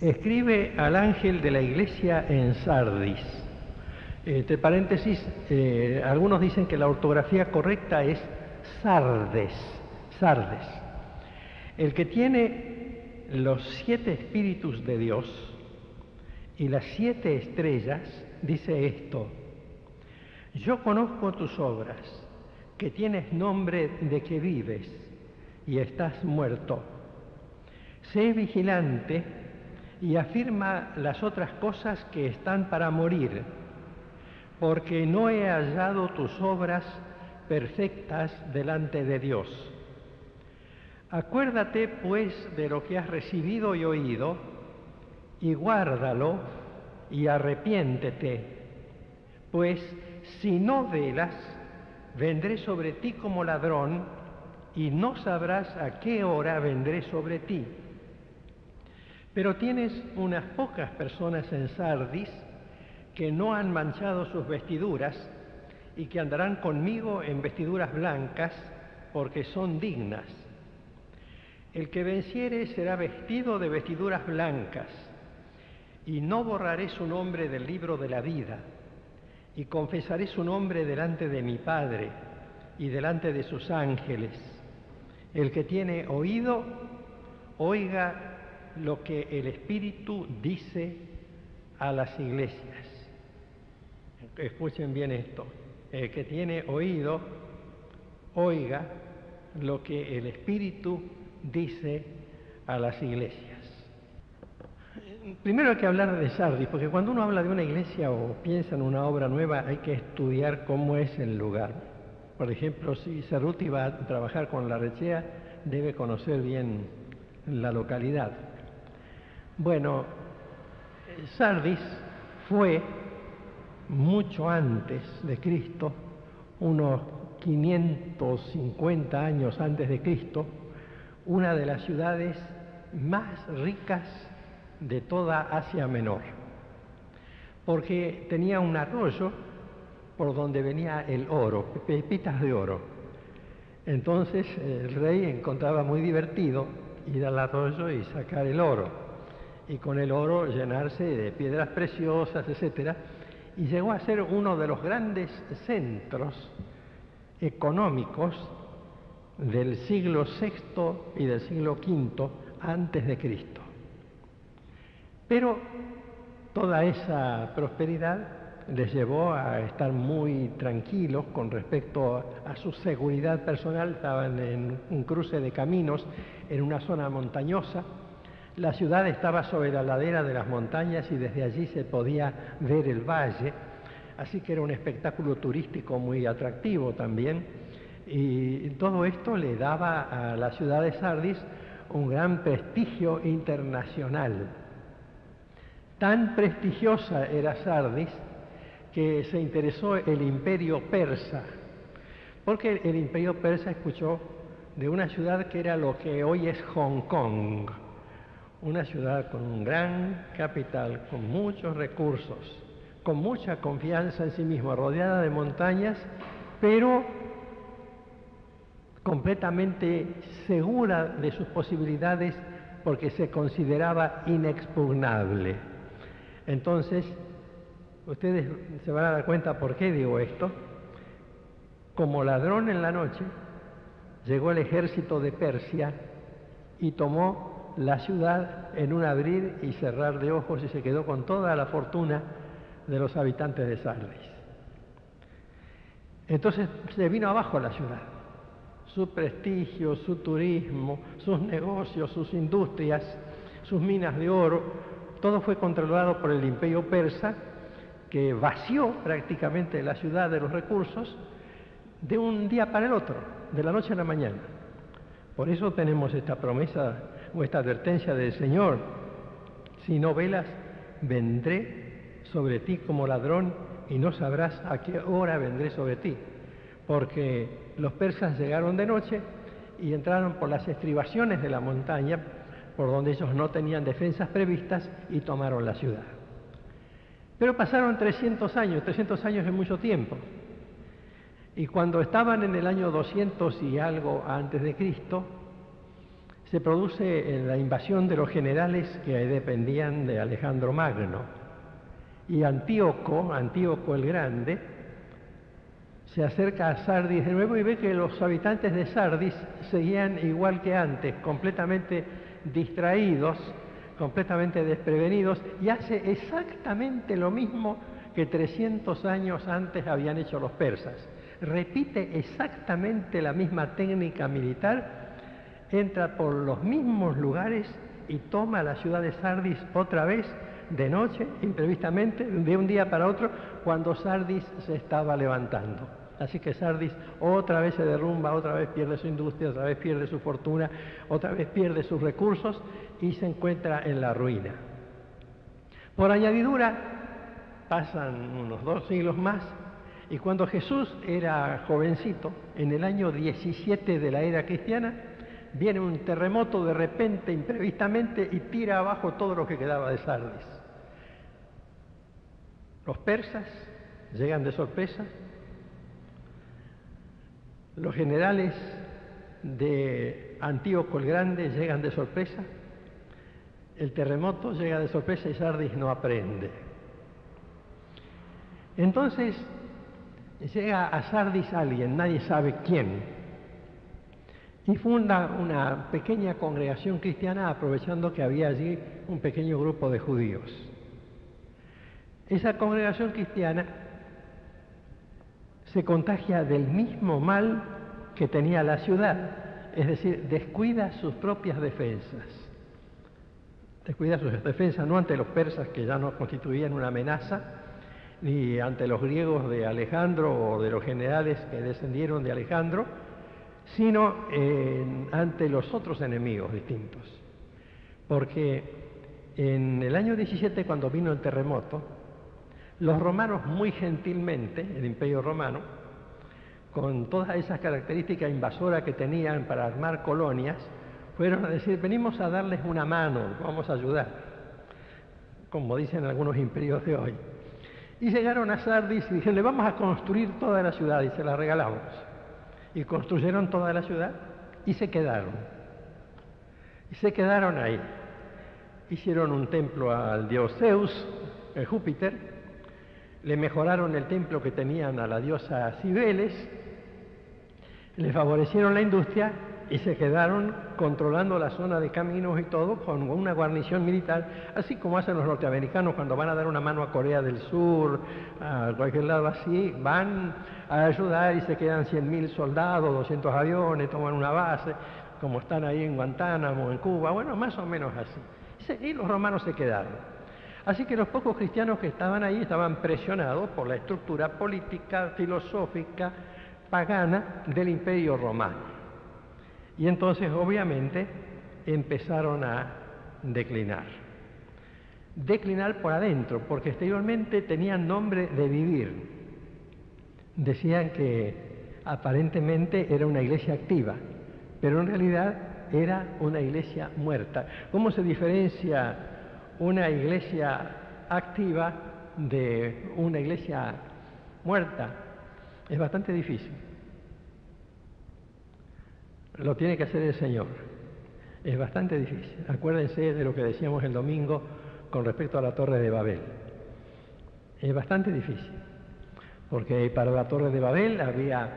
Escribe al ángel de la iglesia en Sardis. Entre paréntesis, algunos dicen que la ortografía correcta es Sardes, Sardes. El que tiene los 7 espíritus de Dios y las 7 estrellas dice esto: yo conozco tus obras, que tienes nombre de que vives y estás muerto. Sé vigilante y afirma las otras cosas que están para morir, porque no he hallado tus obras perfectas delante de Dios. Acuérdate, pues, de lo que has recibido y oído, y guárdalo y arrepiéntete, pues si no velas, vendré sobre ti como ladrón, y no sabrás a qué hora vendré sobre ti. Pero tienes unas pocas personas en Sardis que no han manchado sus vestiduras y que andarán conmigo en vestiduras blancas, porque son dignas. El que venciere será vestido de vestiduras blancas, y no borraré su nombre del libro de la vida, y confesaré su nombre delante de mi Padre y delante de sus ángeles. El que tiene oído, oiga lo que el Espíritu dice a las iglesias. Escuchen bien esto: el que tiene oído, oiga lo que el Espíritu dice a las iglesias. Primero hay que hablar de Sardis, porque cuando uno habla de una iglesia o piensa en una obra nueva, hay que estudiar cómo es el lugar. Por ejemplo, si Cerruti va a trabajar con Larrechea, debe conocer bien la localidad. Bueno, Sardis fue, mucho antes de Cristo, unos 550 años antes de Cristo, una de las ciudades más ricas de toda Asia Menor, porque tenía un arroyo por donde venía el oro, pepitas de oro. Entonces el rey encontraba muy divertido ir al arroyo y sacar el oro, y con el oro llenarse de piedras preciosas, etc. Y llegó a ser uno de los grandes centros económicos del siglo VI y del siglo V antes de Cristo. Pero toda esa prosperidad les llevó a estar muy tranquilos con respecto a su seguridad personal. Estaban en un cruce de caminos en una zona montañosa. La ciudad estaba sobre la ladera de las montañas y desde allí se podía ver el valle, así que era un espectáculo turístico muy atractivo también, y todo esto le daba a la ciudad de Sardis un gran prestigio internacional. Tan prestigiosa era Sardis que se interesó el imperio persa, porque el imperio persa escuchó de una ciudad que era lo que hoy es Hong Kong, una ciudad con un gran capital, con muchos recursos, con mucha confianza en sí misma, rodeada de montañas, pero completamente segura de sus posibilidades porque se consideraba inexpugnable. Entonces, ustedes se van a dar cuenta por qué digo esto. Como ladrón en la noche, llegó el ejército de Persia y tomó la ciudad en un abrir y cerrar de ojos, y se quedó con toda la fortuna de los habitantes de Sardis. Entonces se vino abajo la ciudad. Su prestigio, su turismo, sus negocios, sus industrias, sus minas de oro, todo fue controlado por el imperio persa, que vació prácticamente la ciudad de los recursos de un día para el otro, de la noche a la mañana. Por eso tenemos esta promesa o esta advertencia del Señor: si no velas, vendré sobre ti como ladrón, y no sabrás a qué hora vendré sobre ti. Porque los persas llegaron de noche y entraron por las estribaciones de la montaña, por donde ellos no tenían defensas previstas, y tomaron la ciudad. Pero pasaron 300 años es mucho tiempo. Y cuando estaban en el año 200 y algo antes de Cristo, se produce la invasión de los generales que dependían de Alejandro Magno. Y Antíoco el Grande, se acerca a Sardis de nuevo y ve que los habitantes de Sardis seguían igual que antes, completamente distraídos, completamente desprevenidos, y hace exactamente lo mismo que 300 años antes habían hecho los persas. Repite exactamente la misma técnica militar, entra por los mismos lugares y toma la ciudad de Sardis otra vez de noche, imprevistamente, de un día para otro, cuando Sardis se estaba levantando. Así que Sardis otra vez se derrumba, otra vez pierde su industria, otra vez pierde su fortuna, otra vez pierde sus recursos y se encuentra en la ruina. Por añadidura, pasan unos 2 siglos más, y cuando Jesús era jovencito, en el año 17 de la era cristiana, viene un terremoto de repente, imprevistamente, y tira abajo todo lo que quedaba de Sardis. Los persas llegan de sorpresa, los generales de Antíoco el Grande llegan de sorpresa, el terremoto llega de sorpresa y Sardis no aprende. Entonces llega a Sardis alguien, nadie sabe quién, y funda una pequeña congregación cristiana aprovechando que había allí un pequeño grupo de judíos. Esa congregación cristiana se contagia del mismo mal que tenía la ciudad, es decir, descuida sus propias defensas. Descuida sus defensas no ante los persas, que ya no constituían una amenaza, ni ante los griegos de Alejandro o de los generales que descendieron de Alejandro, sino ante los otros enemigos distintos. Porque en el año 17, cuando vino el terremoto, los romanos muy gentilmente, el Imperio Romano, con todas esas características invasoras que tenían para armar colonias, fueron a decir, venimos a darles una mano, vamos a ayudar, como dicen algunos imperios de hoy. Y llegaron a Sardis y dijeron, le vamos a construir toda la ciudad y se la regalamos. Y construyeron toda la ciudad y se quedaron. Y se quedaron ahí. Hicieron un templo al dios Zeus, el Júpiter, le mejoraron el templo que tenían a la diosa Cibeles, le favorecieron la industria y se quedaron controlando la zona de caminos y todo con una guarnición militar, así como hacen los norteamericanos cuando van a dar una mano a Corea del Sur, a cualquier lado así, van a ayudar y se quedan 100.000 soldados, 200 aviones, toman una base, como están ahí en Guantánamo, en Cuba, bueno, más o menos así. Y los romanos se quedaron. Así que los pocos cristianos que estaban ahí estaban presionados por la estructura política, filosófica, pagana del Imperio Romano. Y entonces, obviamente, empezaron a declinar. Declinar por adentro, porque exteriormente tenían nombre de vivir. Decían que aparentemente era una iglesia activa, pero en realidad era una iglesia muerta. ¿Cómo se diferencia una iglesia activa de una iglesia muerta? Es bastante difícil. Lo tiene que hacer el Señor. Es bastante difícil. Acuérdense de lo que decíamos el domingo con respecto a la Torre de Babel. Es bastante difícil, porque para la Torre de Babel había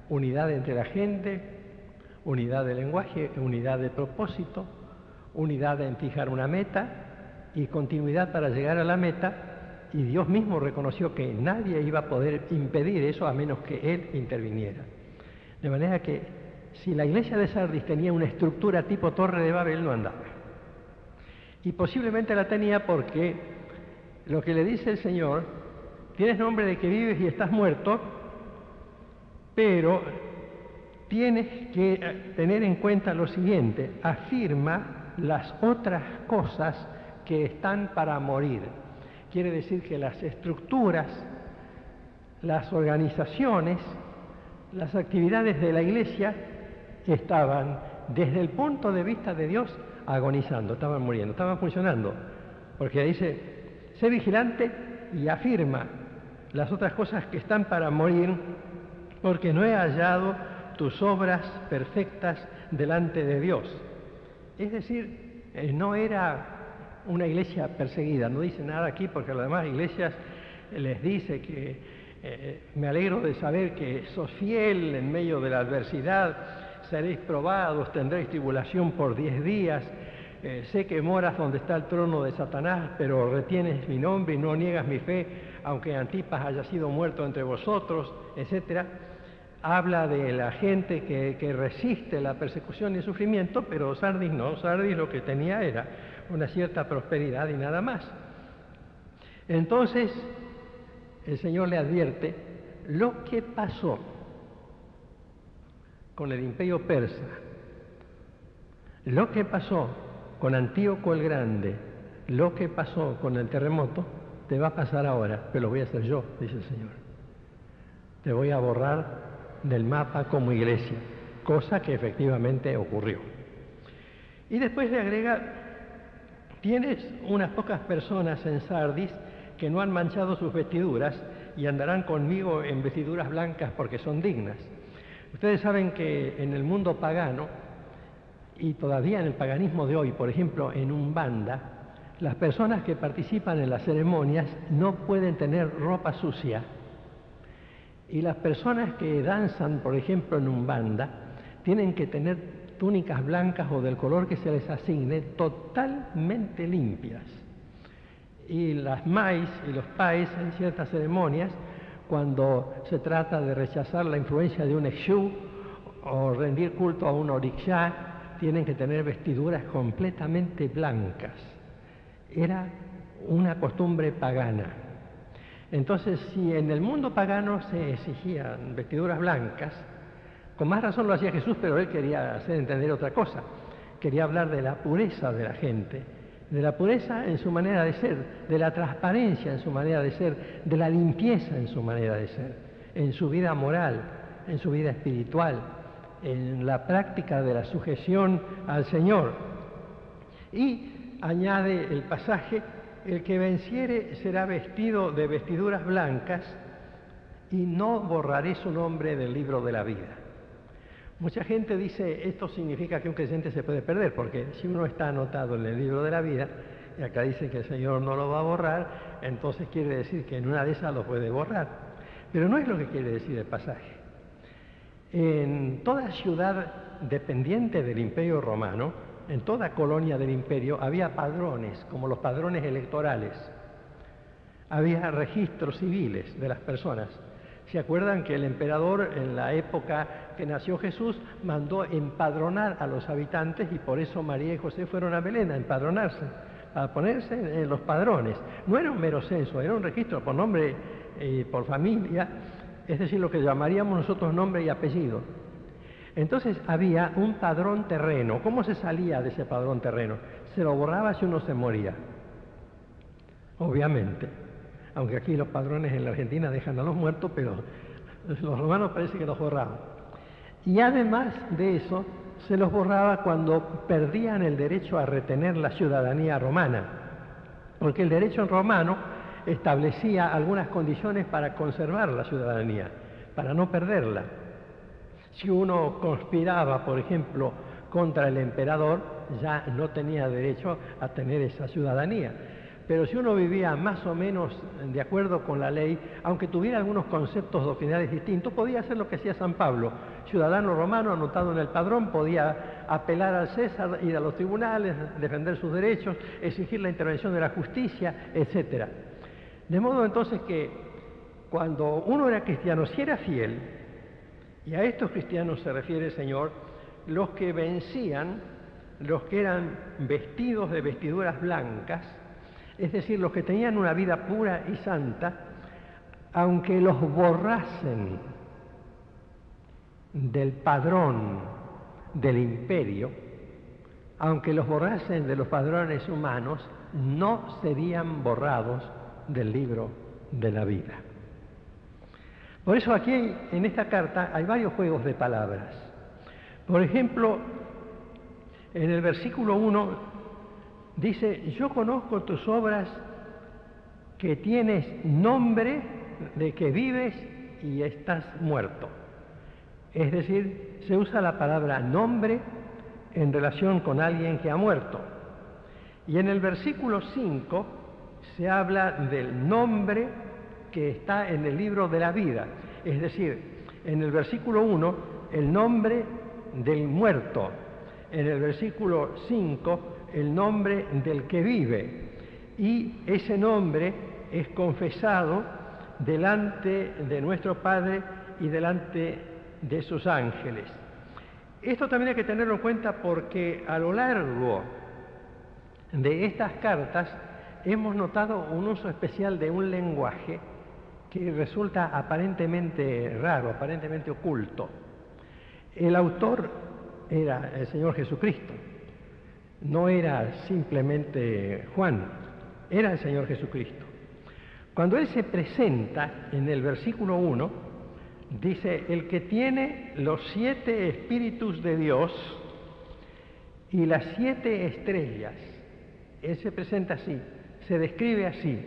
unidad entre la gente, unidad de lenguaje, unidad de propósito, unidad en fijar una meta y continuidad para llegar a la meta, y Dios mismo reconoció que nadie iba a poder impedir eso a menos que Él interviniera. De manera que si la iglesia de Sardis tenía una estructura tipo Torre de Babel, no andaba. Y posiblemente la tenía porque lo que le dice el Señor, tienes nombre de que vives y estás muerto, pero tienes que tener en cuenta lo siguiente, afirma las otras cosas que están para morir. Quiere decir que las estructuras, las organizaciones, las actividades de la iglesia estaban, desde el punto de vista de Dios, agonizando, estaban muriendo, estaban funcionando. Porque dice, sé vigilante y afirma las otras cosas que están para morir, porque no he hallado tus obras perfectas delante de Dios. Es decir, no era una iglesia perseguida, no dice nada aquí porque a las demás iglesias les dice que me alegro de saber que sos fiel en medio de la adversidad, seréis probados, tendréis tribulación por 10 días, sé que moras donde está el trono de Satanás, pero retienes mi nombre y no niegas mi fe, aunque Antipas haya sido muerto entre vosotros, etc. Habla de la gente que resiste la persecución y el sufrimiento, pero Sardis no, Sardis lo que tenía era una cierta prosperidad y nada más. Entonces, el Señor le advierte lo que pasó con el imperio persa, lo que pasó con Antíoco el Grande, lo que pasó con el terremoto, te va a pasar ahora, pero lo voy a hacer yo, dice el Señor. Te voy a borrar del mapa como iglesia, cosa que efectivamente ocurrió. Y después le agrega, tienes unas pocas personas en Sardis que no han manchado sus vestiduras y andarán conmigo en vestiduras blancas porque son dignas. Ustedes saben que en el mundo pagano, y todavía en el paganismo de hoy, por ejemplo, en Umbanda, las personas que participan en las ceremonias no pueden tener ropa sucia. Y las personas que danzan, por ejemplo, en Umbanda, tienen que tener túnicas blancas o del color que se les asigne, totalmente limpias. Y las mais y los pais en ciertas ceremonias, cuando se trata de rechazar la influencia de un exú o rendir culto a un orixá, tienen que tener vestiduras completamente blancas. Era una costumbre pagana. Entonces, si en el mundo pagano se exigían vestiduras blancas, con más razón lo hacía Jesús, pero él quería hacer entender otra cosa. Quería hablar de la pureza de la gente, de la pureza en su manera de ser, de la transparencia en su manera de ser, de la limpieza en su manera de ser, en su vida moral, en su vida espiritual, en la práctica de la sujeción al Señor. Y añade el pasaje, el que venciere será vestido de vestiduras blancas y no borraré su nombre del libro de la vida. Mucha gente dice, esto significa que un creyente se puede perder, porque si uno está anotado en el libro de la vida, y acá dice que el Señor no lo va a borrar, entonces quiere decir que en una de esas lo puede borrar. Pero no es lo que quiere decir el pasaje. En toda ciudad dependiente del Imperio Romano, en toda colonia del imperio, había padrones, como los padrones electorales. Había registros civiles de las personas. ¿Se acuerdan que el emperador, en la época que nació Jesús, mandó empadronar a los habitantes y por eso María y José fueron a Belén a empadronarse, a ponerse en los padrones? No era un mero censo, era un registro por nombre y por familia, es decir, lo que llamaríamos nosotros nombre y apellido. Entonces había un padrón terreno. ¿Cómo se salía de ese padrón terreno? Se lo borraba si uno se moría, obviamente. Aunque aquí los padrones en la Argentina dejan a los muertos, pero los romanos parece que los borraban. Y además de eso, se los borraba cuando perdían el derecho a retener la ciudadanía romana, porque el derecho romano establecía algunas condiciones para conservar la ciudadanía, para no perderla. Si uno conspiraba, por ejemplo, contra el emperador, ya no tenía derecho a tener esa ciudadanía. Pero si uno vivía más o menos de acuerdo con la ley, aunque tuviera algunos conceptos doctrinales distintos, podía hacer lo que hacía San Pablo. Ciudadano romano anotado en el padrón, podía apelar al César, ir a los tribunales, defender sus derechos, exigir la intervención de la justicia, etc. De modo entonces que cuando uno era cristiano, si era fiel, y a estos cristianos se refiere el Señor, los que vencían, los que eran vestidos de vestiduras blancas, es decir, los que tenían una vida pura y santa, aunque los borrasen del padrón del imperio, aunque los borrasen de los padrones humanos, no serían borrados del libro de la vida. Por eso aquí en esta carta hay varios juegos de palabras. Por ejemplo, en el versículo 1 dice, yo conozco tus obras, que tienes nombre de que vives y estás muerto. Es decir, se usa la palabra nombre en relación con alguien que ha muerto. Y en el versículo 5 se habla del nombre que está en el libro de la vida. Es decir, en el versículo 1, el nombre del muerto. En el versículo 5, el nombre del que vive. Y ese nombre es confesado delante de nuestro Padre y delante de sus ángeles. Esto también hay que tenerlo en cuenta porque a lo largo de estas cartas hemos notado un uso especial de un lenguaje que resulta aparentemente raro, aparentemente oculto. El autor era el Señor Jesucristo, no era simplemente Juan, era el Señor Jesucristo. Cuando Él se presenta en el versículo 1, dice, el que tiene los 7 espíritus de Dios y las 7 estrellas. Él se presenta así, se describe así.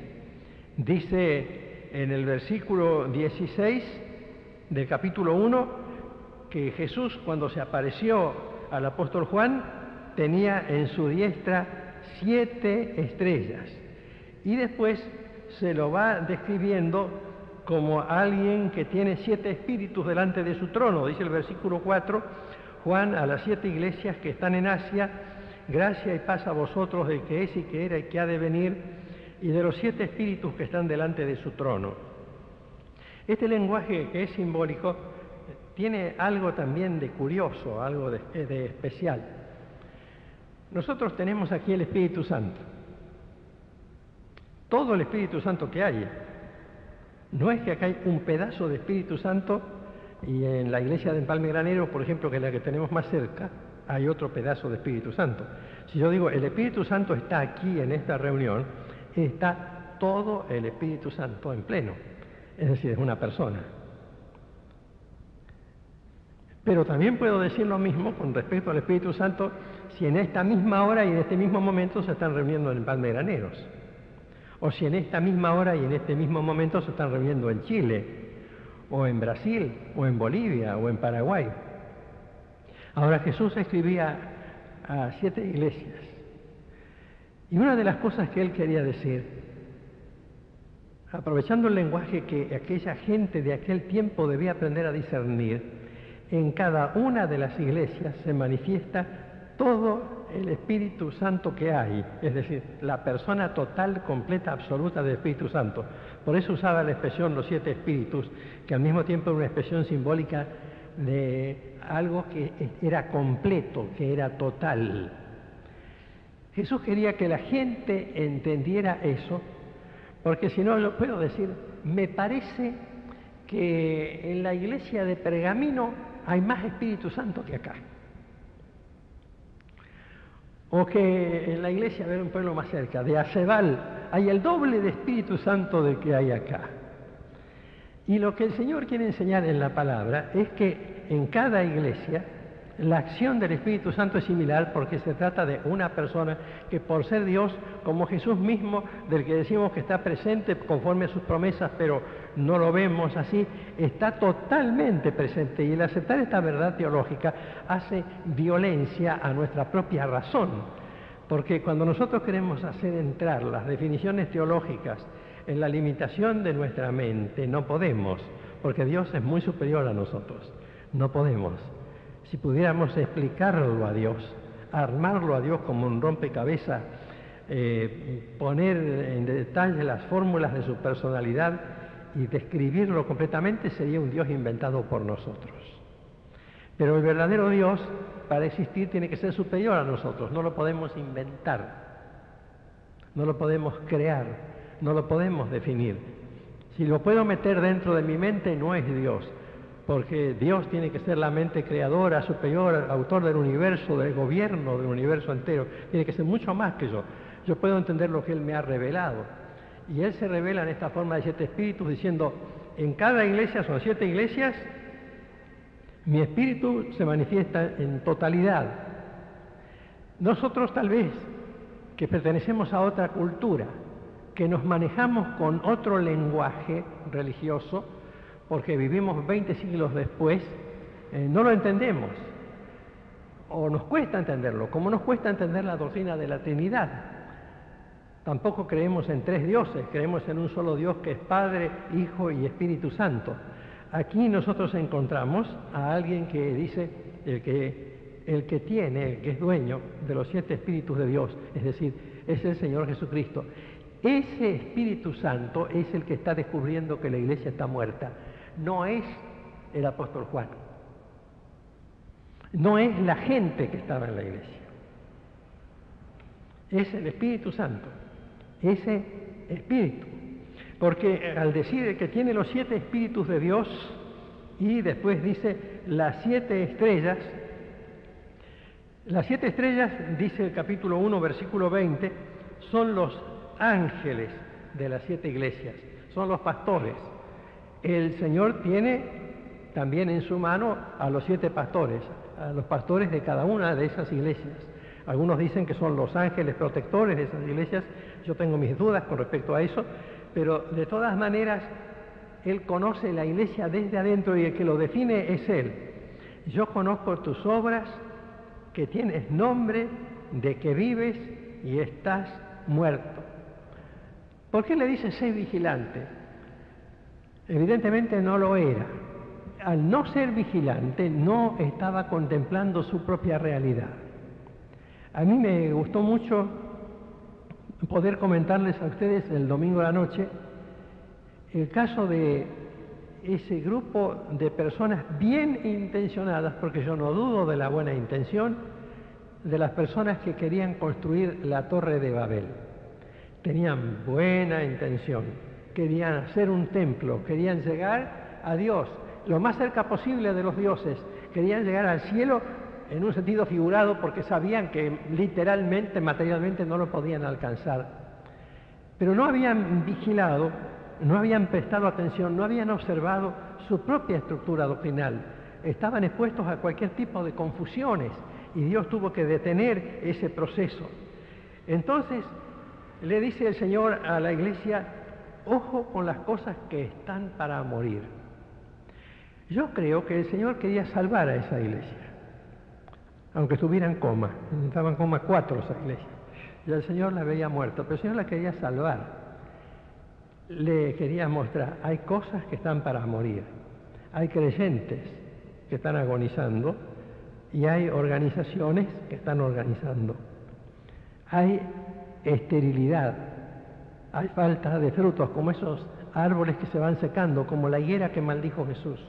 Dice en el versículo 16 del capítulo 1 que Jesús, cuando se apareció al apóstol Juan, tenía en su diestra 7 estrellas. Y después se lo va describiendo como alguien que tiene 7 espíritus delante de su trono. Dice el versículo 4, Juan a las 7 iglesias que están en Asia, gracia y paz a vosotros del que es y que era y que ha de venir, y de los 7 espíritus que están delante de su trono. Este lenguaje que es simbólico tiene algo también de curioso, algo de especial. Nosotros tenemos aquí el Espíritu Santo. Todo el Espíritu Santo que hay. No es que acá hay un pedazo de Espíritu Santo y en la iglesia de Empalme Granero, por ejemplo, que es la que tenemos más cerca, hay otro pedazo de Espíritu Santo. Si yo digo el Espíritu Santo está aquí en esta reunión, está todo el Espíritu Santo en pleno. Es decir, es una persona. Pero también puedo decir lo mismo con respecto al Espíritu Santo si en esta misma hora y en este mismo momento se están reuniendo en Empalme Graneros. O si en esta misma hora y en este mismo momento se están reuniendo en Chile, o en Brasil, o en Bolivia, o en Paraguay. Ahora Jesús escribía a 7 iglesias. Y una de las cosas que él quería decir, aprovechando el lenguaje que aquella gente de aquel tiempo debía aprender a discernir, en cada una de las iglesias se manifiesta todo el Espíritu Santo que hay, es decir, la persona total, completa, absoluta del Espíritu Santo. Por eso usaba la expresión los 7 espíritus, que al mismo tiempo era una expresión simbólica de algo que era completo, que era total. Jesús quería que la gente entendiera eso, porque si no, lo puedo decir, me parece que en la iglesia de Pergamino hay más Espíritu Santo que acá. O que en la iglesia, a ver, un pueblo más cerca, de Acebal, hay el doble de Espíritu Santo del que hay acá. Y lo que el Señor quiere enseñar en la palabra es que en cada iglesia la acción del Espíritu Santo es similar porque se trata de una persona que por ser Dios, como Jesús mismo, del que decimos que está presente conforme a sus promesas, pero no lo vemos así, está totalmente presente. Y el aceptar esta verdad teológica hace violencia a nuestra propia razón. Porque cuando nosotros queremos hacer entrar las definiciones teológicas en la limitación de nuestra mente, no podemos, porque Dios es muy superior a nosotros. No podemos. Si pudiéramos explicarlo a Dios, armarlo a Dios como un rompecabezas, poner en detalle las fórmulas de su personalidad y describirlo completamente, sería un Dios inventado por nosotros. Pero el verdadero Dios, para existir, tiene que ser superior a nosotros. No lo podemos inventar, no lo podemos crear, no lo podemos definir. Si lo puedo meter dentro de mi mente, no es Dios. Porque Dios tiene que ser la mente creadora, superior, autor del universo, del gobierno del universo entero. Tiene que ser mucho más que yo. Yo puedo entender lo que Él me ha revelado. Y Él se revela en esta forma de 7 espíritus, diciendo, en cada iglesia, son 7 iglesias, mi espíritu se manifiesta en totalidad. Nosotros tal vez, que pertenecemos a otra cultura, que nos manejamos con otro lenguaje religioso, porque vivimos 20 siglos después, no lo entendemos. o nos cuesta entenderlo, como nos cuesta entender la doctrina de la Trinidad. Tampoco creemos en tres dioses, creemos en un solo Dios que es Padre, Hijo y Espíritu Santo. Aquí nosotros encontramos a alguien que dice el que es dueño de los 7 Espíritus de Dios, es decir, es el Señor Jesucristo. Ese Espíritu Santo es el que está descubriendo que la iglesia está muerta, no es el apóstol Juan, no es la gente que estaba en la iglesia, es el Espíritu Santo, ese Espíritu. Porque al decir que tiene los 7 Espíritus de Dios y después dice las 7 estrellas, dice el capítulo 1, versículo 20, son los ángeles de las 7 iglesias, son los pastores. El Señor tiene también en su mano a los 7 pastores, a los pastores de cada una de esas iglesias. Algunos dicen que son los ángeles protectores de esas iglesias, yo tengo mis dudas con respecto a eso, pero de todas maneras Él conoce la iglesia desde adentro y el que lo define es Él. Yo conozco tus obras, que tienes nombre, de que vives y estás muerto. ¿Por qué le dice sé vigilante? Evidentemente no lo era. Al no ser vigilante no estaba contemplando su propia realidad. A mí me gustó mucho poder comentarles a ustedes el domingo a la noche el caso de ese grupo de personas bien intencionadas, porque yo no dudo de la buena intención, de las personas que querían construir la Torre de Babel. Tenían buena intención, querían hacer un templo, querían llegar a Dios, lo más cerca posible de los dioses, querían llegar al cielo en un sentido figurado porque sabían que literalmente, materialmente no lo podían alcanzar. Pero no habían vigilado, no habían prestado atención, no habían observado su propia estructura doctrinal. Estaban expuestos a cualquier tipo de confusiones y Dios tuvo que detener ese proceso. Entonces le dice el Señor a la iglesia, ojo con las cosas que están para morir. Yo creo que el Señor quería salvar a esa iglesia, aunque estuviera en coma. Estaban en coma 4 esa iglesia. Y el Señor la veía muerta, pero el Señor la quería salvar. Le quería mostrar, hay cosas que están para morir. Hay creyentes que están agonizando y hay organizaciones que están organizando. Hay esterilidad, hay falta de frutos, como esos árboles que se van secando, como la higuera que maldijo Jesús.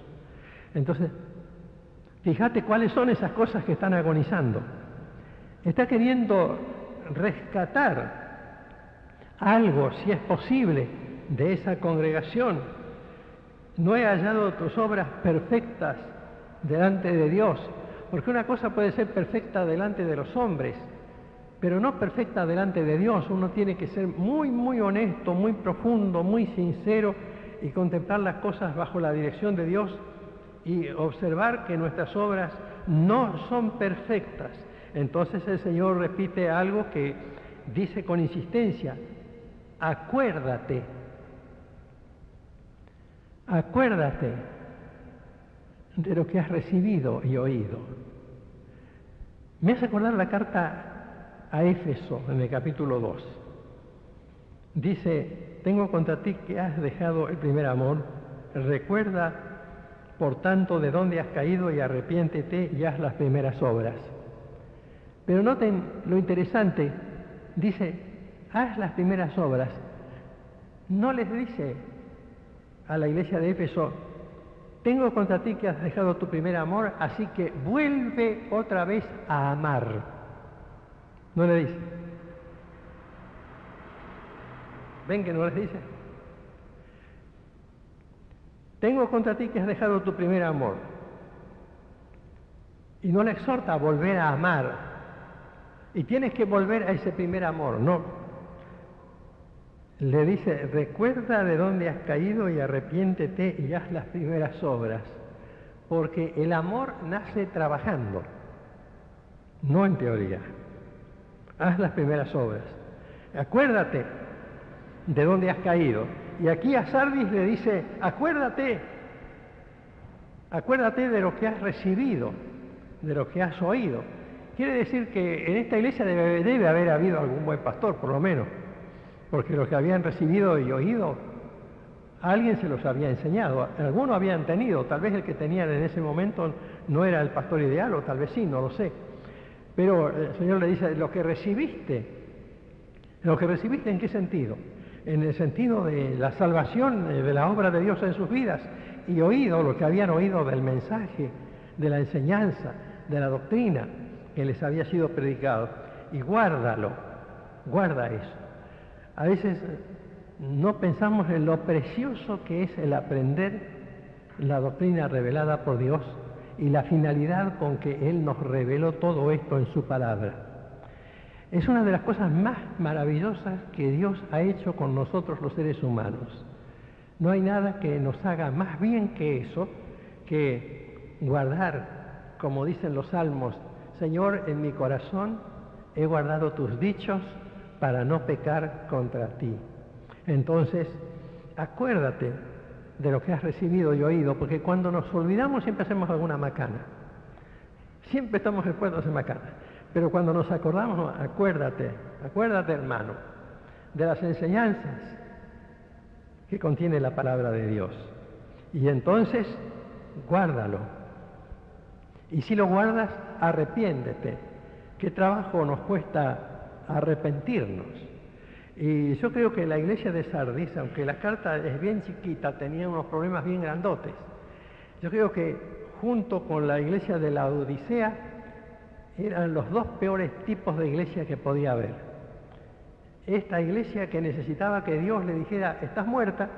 Entonces, fíjate cuáles son esas cosas que están agonizando. Está queriendo rescatar algo, si es posible, de esa congregación. No he hallado tus obras perfectas delante de Dios, porque una cosa puede ser perfecta delante de los hombres, pero no perfecta delante de Dios. Uno tiene que ser muy, muy honesto, muy profundo, muy sincero y contemplar las cosas bajo la dirección de Dios y observar que nuestras obras no son perfectas. Entonces el Señor repite algo que dice con insistencia, acuérdate de lo que has recibido y oído. Me hace acordar la carta a Éfeso en el capítulo 2. Dice, tengo contra ti que has dejado el primer amor, recuerda por tanto de dónde has caído y arrepiéntete y haz las primeras obras. Pero noten lo interesante, dice, haz las primeras obras. No les dice a la iglesia de Éfeso, tengo contra ti que has dejado tu primer amor, así que vuelve otra vez a amar. No le dice. ¿Ven que no les dice? Tengo contra ti que has dejado tu primer amor. Y no le exhorta a volver a amar. Y tienes que volver a ese primer amor, no. Le dice, recuerda de dónde has caído y arrepiéntete y haz las primeras obras. Porque el amor nace trabajando, no en teoría. Haz las primeras obras. Acuérdate de dónde has caído. Y aquí a Sardis le dice, acuérdate de lo que has recibido, de lo que has oído. Quiere decir que en esta iglesia debe haber habido algún buen pastor, por lo menos, porque los que habían recibido y oído, alguien se los había enseñado, algunos habían tenido, tal vez el que tenían en ese momento no era el pastor ideal, o tal vez sí, no lo sé. Pero el Señor le dice, ¿lo que recibiste en qué sentido? En el sentido de la salvación, de la obra de Dios en sus vidas, y oído lo que habían oído del mensaje, de la enseñanza, de la doctrina que les había sido predicado, y guárdalo, guarda eso. A veces no pensamos en lo precioso que es el aprender la doctrina revelada por Dios y la finalidad con que Él nos reveló todo esto en su palabra. Es una de las cosas más maravillosas que Dios ha hecho con nosotros los seres humanos. No hay nada que nos haga más bien que eso, que guardar, como dicen los salmos, Señor, en mi corazón he guardado tus dichos para no pecar contra ti. Entonces, acuérdate de lo que has recibido y oído, porque cuando nos olvidamos siempre hacemos alguna macana. Siempre estamos expuestos a hacer macana. Pero cuando nos acordamos, acuérdate hermano, de las enseñanzas que contiene la palabra de Dios. Y entonces, guárdalo. Y si lo guardas, arrepiéntete. ¿Qué trabajo nos cuesta arrepentirnos? Y yo creo que la iglesia de Sardis, aunque la carta es bien chiquita, tenía unos problemas bien grandotes. Yo creo que junto con la iglesia de la Odisea eran los dos peores tipos de iglesia que podía haber. Esta iglesia que necesitaba que Dios le dijera, estás muerta,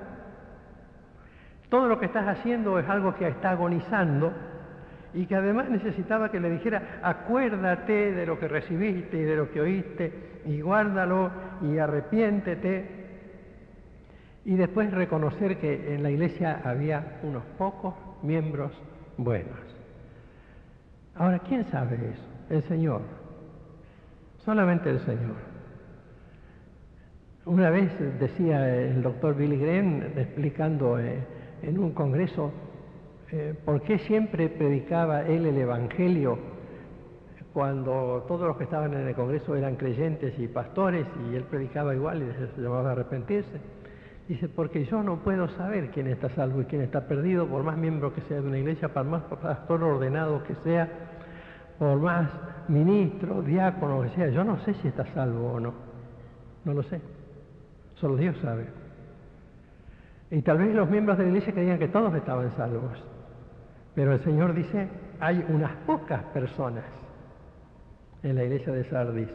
todo lo que estás haciendo es algo que está agonizando, y que además necesitaba que le dijera, acuérdate de lo que recibiste y de lo que oíste, y guárdalo, y arrepiéntete, y después reconocer que en la iglesia había unos pocos miembros buenos. Ahora, ¿quién sabe eso? El Señor. Solamente el Señor. Una vez decía el doctor Billy Graham, explicando en un congreso, ¿por qué siempre predicaba él el Evangelio cuando todos los que estaban en el Congreso eran creyentes y pastores y él predicaba igual y se llamaba a arrepentirse? Dice, porque yo no puedo saber quién está salvo y quién está perdido, por más miembro que sea de una iglesia, por más pastor ordenado que sea, por más ministro, diácono que sea, yo no sé si está salvo o no. No lo sé. Solo Dios sabe. Y tal vez los miembros de la iglesia creían que todos estaban salvos. Pero el Señor dice, hay unas pocas personas en la iglesia de Sardis,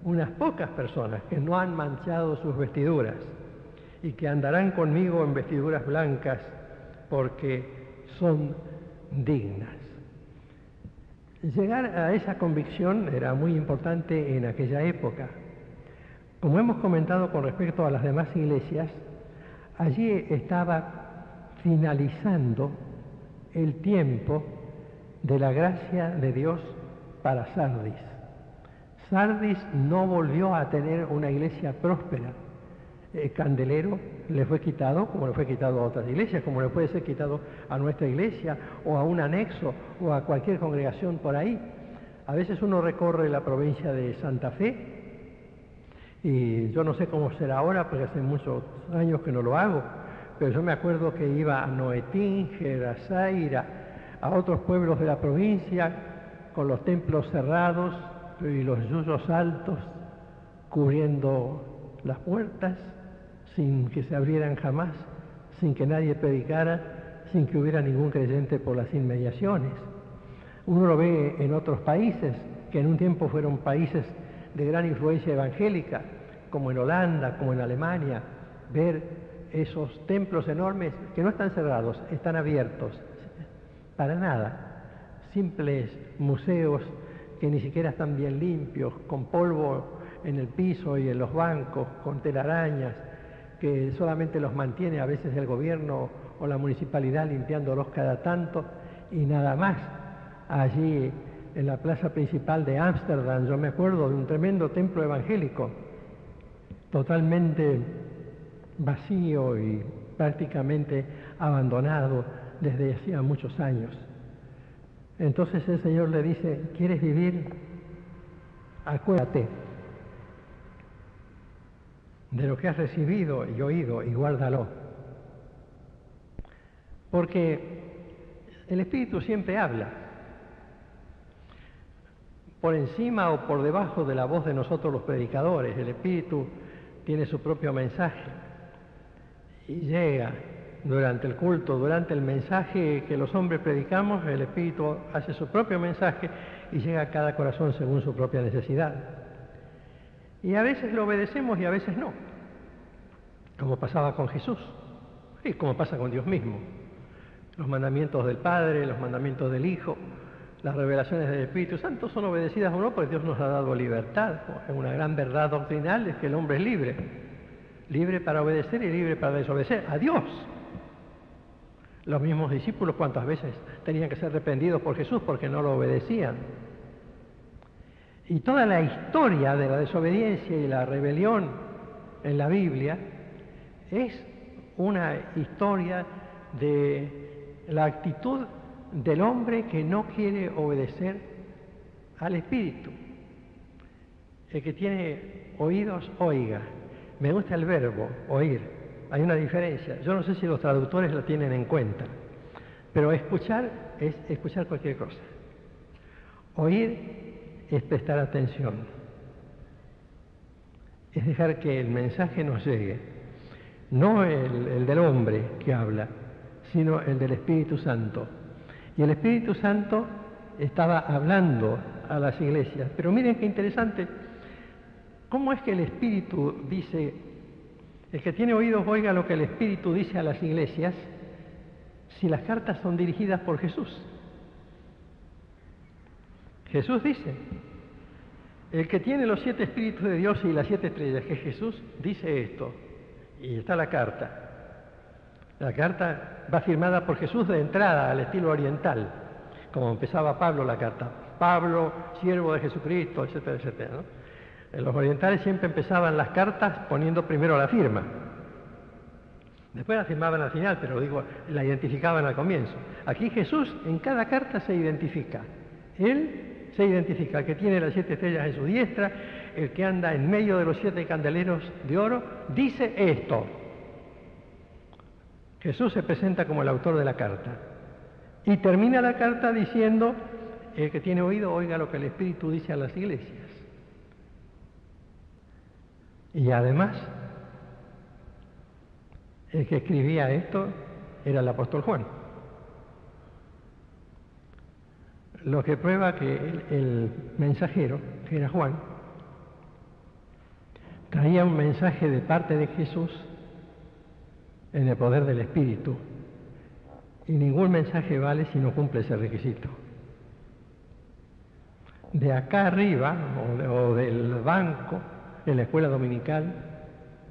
unas pocas personas que no han manchado sus vestiduras y que andarán conmigo en vestiduras blancas porque son dignas. Llegar a esa convicción era muy importante en aquella época. Como hemos comentado con respecto a las demás iglesias, allí estaba finalizando el tiempo de la gracia de Dios para Sardis. Sardis no volvió a tener una iglesia próspera. El candelero le fue quitado, como le fue quitado a otras iglesias, como le puede ser quitado a nuestra iglesia o a un anexo o a cualquier congregación por ahí. A veces uno recorre la provincia de Santa Fe y yo no sé cómo será ahora porque hace muchos años que no lo hago, pero yo me acuerdo que iba a Noetínger, a Zaira, a otros pueblos de la provincia con los templos cerrados y los yuyos altos cubriendo las puertas sin que se abrieran jamás, sin que nadie predicara, sin que hubiera ningún creyente por las inmediaciones. Uno lo ve en otros países que en un tiempo fueron países de gran influencia evangélica, como en Holanda, como en Alemania, ver esos templos enormes que no están cerrados, están abiertos, para nada, simples museos que ni siquiera están bien limpios, con polvo en el piso y en los bancos, con telarañas, que solamente los mantiene a veces el gobierno o la municipalidad limpiándolos cada tanto y nada más. Allí en la plaza principal de Ámsterdam, yo me acuerdo de un tremendo templo evangélico, totalmente vacío y prácticamente abandonado desde hacía muchos años. Entonces el Señor le dice, ¿quieres vivir acuérdate de lo que has recibido y oído y guárdalo. Porque el Espíritu siempre habla, por encima o por debajo de la voz de nosotros los predicadores. El Espíritu tiene su propio mensaje y llega durante el culto, durante el mensaje que los hombres predicamos. El Espíritu hace su propio mensaje y llega a cada corazón según su propia necesidad. Y a veces lo obedecemos y a veces no, como pasaba con Jesús y como pasa con Dios mismo. Los mandamientos del Padre, los mandamientos del Hijo, las revelaciones del Espíritu Santo son obedecidas o no, porque Dios nos ha dado libertad. Es una gran verdad doctrinal, es que el hombre es libre, libre para obedecer y libre para desobedecer a Dios. Los mismos discípulos, ¿cuántas veces tenían que ser reprendidos por Jesús porque no lo obedecían? Y toda la historia de la desobediencia y la rebelión en la Biblia es una historia de la actitud del hombre que no quiere obedecer al Espíritu. El que tiene oídos, oiga. Me gusta el verbo, oír. Hay una diferencia. Yo no sé si los traductores lo tienen en cuenta, pero escuchar es escuchar cualquier cosa. Oír es prestar atención. Es dejar que el mensaje nos llegue. No el del hombre que habla, sino el del Espíritu Santo. Y el Espíritu Santo estaba hablando a las iglesias. Pero miren qué interesante, ¿cómo es que el Espíritu dice, el que tiene oídos oiga lo que el Espíritu dice a las iglesias, si las cartas son dirigidas por Jesús? Jesús dice, el que tiene los 7 Espíritus de Dios y las 7 estrellas, que Jesús dice esto, y está la carta. La carta va firmada por Jesús de entrada, al estilo oriental, como empezaba Pablo la carta. Pablo, siervo de Jesucristo, etcétera, etcétera, ¿no? Los orientales siempre empezaban las cartas poniendo primero la firma. Después la firmaban al final, pero digo, la identificaban al comienzo. Aquí Jesús en cada carta se identifica. Él se identifica, el que tiene las 7 estrellas en su diestra, el que anda en medio de los 7 candeleros de oro, dice esto. Jesús se presenta como el autor de la carta y termina la carta diciendo, el que tiene oído oiga lo que el Espíritu dice a las iglesias. Y además, el que escribía esto era el apóstol Juan. Lo que prueba que el mensajero, que era Juan, traía un mensaje de parte de Jesús en el poder del Espíritu, y ningún mensaje vale si no cumple ese requisito. De acá arriba, o del banco, en la escuela dominical,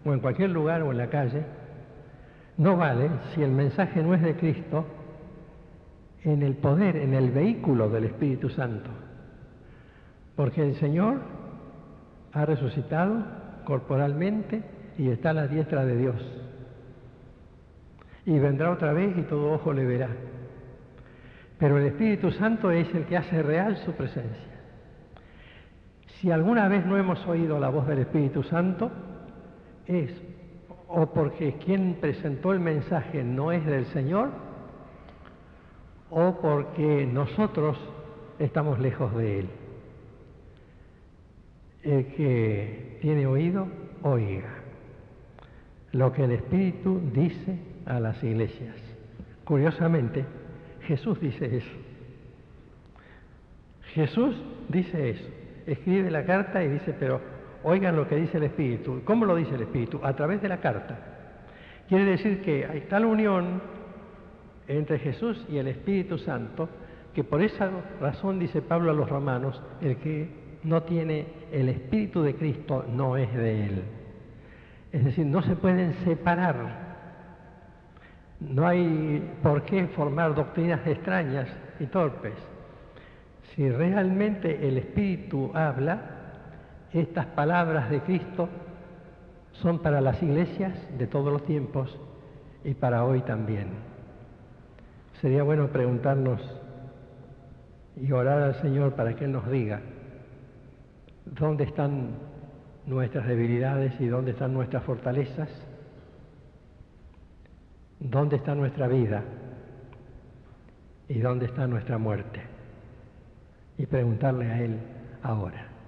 o en cualquier lugar o en la calle, no vale si el mensaje no es de Cristo en el poder, en el vehículo del Espíritu Santo. Porque el Señor ha resucitado corporalmente y está a la diestra de Dios. Y vendrá otra vez y todo ojo le verá. Pero el Espíritu Santo es el que hace real su presencia. Si alguna vez no hemos oído la voz del Espíritu Santo, es o porque quien presentó el mensaje no es del Señor, o porque nosotros estamos lejos de Él. El que tiene oído, oiga lo que el Espíritu dice a las iglesias. Curiosamente, Jesús dice eso. Jesús dice eso. Escribe la carta y dice, pero oigan lo que dice el Espíritu. ¿Cómo lo dice el Espíritu? A través de la carta. Quiere decir que hay tal unión entre Jesús y el Espíritu Santo, que por esa razón, dice Pablo a los romanos, el que no tiene el Espíritu de Cristo no es de Él. Es decir, no se pueden separar. No hay por qué formar doctrinas extrañas y torpes. Si realmente el Espíritu habla, estas palabras de Cristo son para las iglesias de todos los tiempos y para hoy también. Sería bueno preguntarnos y orar al Señor para que Él nos diga dónde están nuestras debilidades y dónde están nuestras fortalezas, dónde está nuestra vida y dónde está nuestra muerte. Y preguntarle a Él ahora.